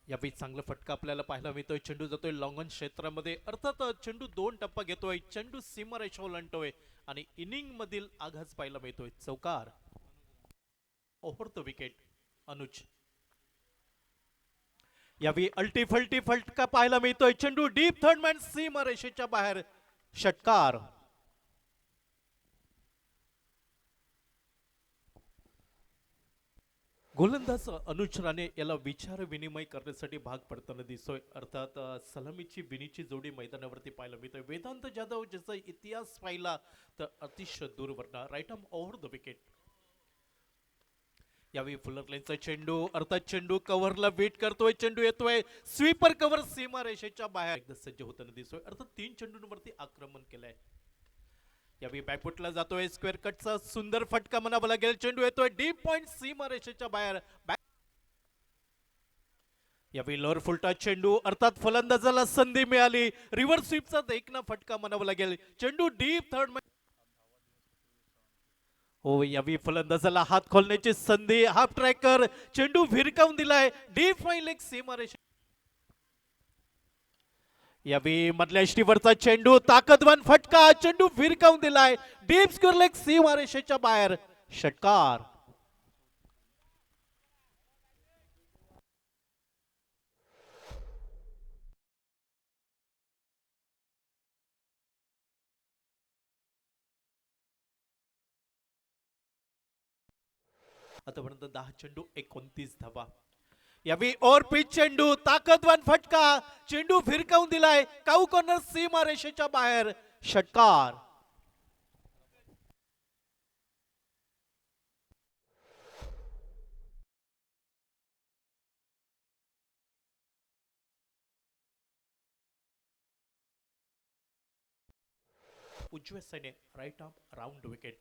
यावेळी चांगला फटका आपल्याला पाहायला मिळतोय. चेंडू जातोय लॉंगन क्षेत्रामध्ये. अर्थात चेंडू 2 टप्पा घेतोय. चेंडू सीमारेषा ओलांडतोय आणि इनिंग मधील आघात पाहायला मिळतोय. चौकार. Over the wicket. अनुज. यावेळी अल्टी फल्टी फटका पाहायला मिळतोय. चेंडू डीप थर्ड मॅन सीमारेषेच्या बाहेर. षटकार. गोलंदाज अनुज राणे याला विचार विनिमय करण्यासाठी भाग पडताना दिसतोय. अर्थात सलामीची बिनीची जोडी मैदानावरती पाहायला मिळतोय. वेदांत जाधव ज्याचा इतिहास पाहिला तर अतिशय दूरवरना right arm over the wicket. यावेळी फुलर लाईनचा चेंडू. अर्थात चेंडू कव्हरला वेट करतोय. चेंडू येतोय स्वीपर कव्हर सीमारेषेच्या बाहेर. एकदा सज्ज होताना दिसतोय. अर्थात 3 चेंडूंवरती आक्रमण केलंय. यावेळी बॅकफुटला जातोय. स्क्वेअर कटचा सुंदर फटका म्हणावा लागेल. चेंडू येतोय डीप पॉइंट सीमारेषेच्या बाहेर. यावेळी लोअर फुलटा चेंडू. अर्थात फलंदाजाला संधी मिळाली. रिव्हर्स स्वीपचा देखना फटका म्हणावा लागेल. चेंडू डीप थर्ड. हो, यावेळी फलंदाजाला हात खोलण्याची संधी. Half tracker. चेंडू भिरकावून दिलाय डीप फाईन लेग सीमारेषे. यावेळी मधल्या यष्टीवरचा चेंडू. ताकदवान फटका. चेंडू भिरकावून दिलाय डीप स्क्वेअर लेग सीमारेषेच्या बाहेर. षटकार. आतापर्यंत 10 चेंडू 29 धावा. यावेळी ओव्हर पिच चेंडू. ताकदवान फटका. चेंडू भिरकावून दिलाय काऊ कॉर्नर सीमारेषेच्या बाहेर. षटकार. उजव्या साईडने राईट आर्म राऊंड विकेट.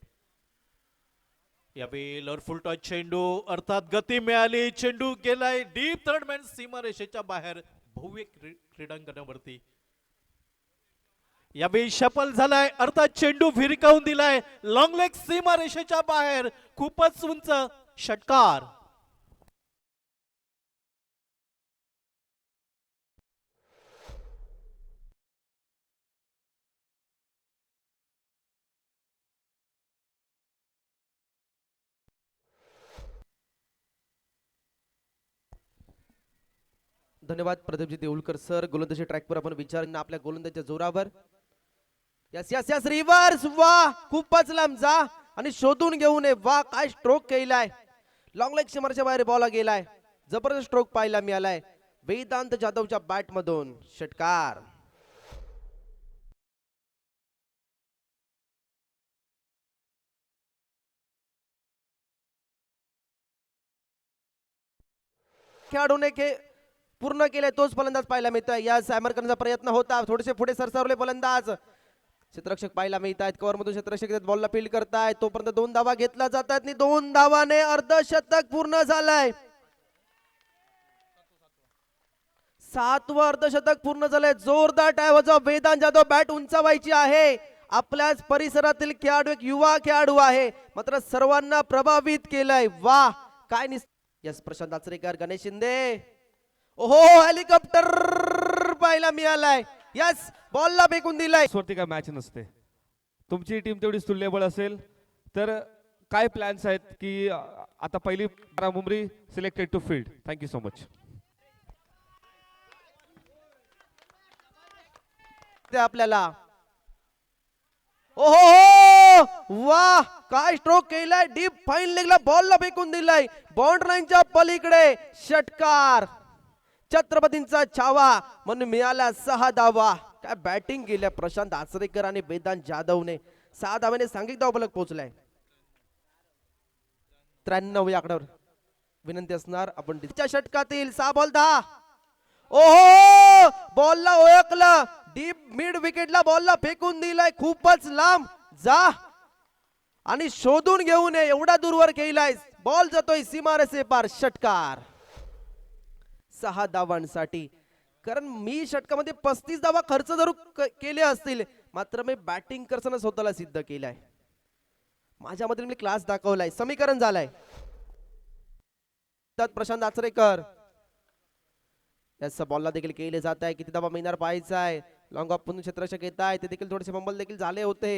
यावेळी लॉर फुल टॉस चेंडू. अर्थात गती मिळाली. चेंडू गेलाय डीप थर्ड मॅन सीमारेषेच्या बाहेर. भव्य क्रीडांगणावरती यावेळी शफल झालाय. अर्थात चेंडू भिरकावून दिलाय लॉंग लेग सीमारेषेच्या बाहेर. खूपच उंच. षटकार. धन्यवाद प्रदीपजी देऊळकर सर. गोलंदाजी ट्रॅकवर आपण विचार आपल्या गोलंदाजीच्या जोरावर. Yes yes yes reverse. वा खूपच लांब जा आणि शोधून घेऊन ये. वा काय स्ट्रोक केलाय. लॉंग लेग सीमारेच्या बाहेर बॉल गेलाय. जबरदस्त स्ट्रोक पाहायला मिळालाय वेदांत जाधवच्या बॅट मधून. षटकार. खेळाडूने पूर्ण केले तोच फलंदाज पाहायला मिळतोय. या सॅमर करण्याचा प्रयत्न होता. थोडेसे पुढे सरसावले फलंदाज. क्षेत्ररक्षक पाहायला मिळत आहेत. कव्हर मधून क्षेत्ररक्षक बॉलला फील्ड करतायत. तोपर्यंत 2 धावा घेतला जातात आणि 2 धावाने अर्धशतक पूर्ण झालंय. 7वं अर्धशतक पूर्ण झालंय. जोरदार टाळ्या वाजवा. वेदांत जाधव बॅट उंचावायची आहे. आपल्याच परिसरातील खेळाडू एक युवा खेळाडू आहे मात्र सर्वांना प्रभावित केलंय. वा काय यस प्रशांत आचरेकर. गणेश शिंदे. ओहो हेलिकॉप्टर पाहायला मिळालाय. यस बॉलला फेकून दिलाय. वरती काय मॅच नसते. तुमची टीम तेवढी तुल्यबळ असेल तर काय प्लॅन्स आहेत की आता पहिली Mumbai selected to field. Thank you so much. ते आपल्याला ओहो वा काय स्ट्रोक केलाय. डीप फाईन लेगला बॉलला फेकून दिलाय बाउंड्री लाईनच्या पलीकडे. षटकार. छत्रपतींचा छावा म्हणून मिळाला 6 धावा. काय बॅटिंग केल्या प्रशांत आचरेकर आणि वेदांत जाधवने. 6 धावाने सांघिक धावफलक पोहोचलाय. 93 या आकड्यावर विनंती असणार आपण षटकातील 6 बॉल 10. ओहो बॉलला ओळखलं. डीप मिड विकेटला बॉलला फेकून दिलाय. खूपच लांब जा आणि शोधून घेऊन ये एवढा दूरवर केलाय. बॉल जातोय सीमारेषे पार. षटकार. 6 धावांसाठी. कारण मी षटकामध्ये 35 धावा खर्च जरूर केले असतील मात्र मी बॅटिंग करताना स्वतःला सिद्ध केलाय. माझ्यामध्ये मी क्लास दाखवलाय. समीकरण झालाय. प्रशांत आचरेकर याच बॉलला देखील केले जात आहे. किती धावा मिळणार पाहायचा आहे. लॉंग ऑफ म्हणून क्षेत्ररक्षक येत आहे, ते देखील थोडेसे फंबल देखील झाले होते.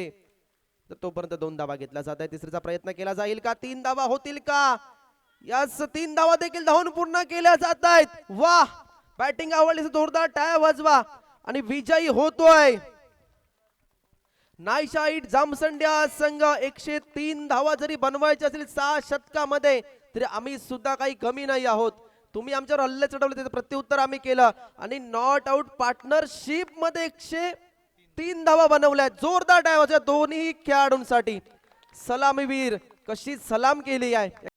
तर तोपर्यंत 2 धावा घेतला जात आहे. तिसरीचा प्रयत्न केला जाईल का? 3 धावा होतील का? यास 3 धावा देखील धावून पूर्ण केल्या जात आहेत. वाह, बॅटिंग आवडली, जोरदार टाळ्या वाजवा आणि विजयी होतोय नाईशाईट जामसंड्या संघ. 103 धावा जरी बनवायच्या असतील 6 षटकामध्ये, तरी आम्ही सुद्धा काही कमी नाही आहोत. तुम्ही आमच्यावर हल्ले चढवले, त्याचं प्रत्युत्तर आम्ही केलं आणि नॉट आउट पार्टनरशिप मध्ये 103 धावा बनवल्या. जोरदार टाळ्या वाजवा दोन्ही खेळाडूंसाठी. सलामीवीर कशी सलाम केली आहे.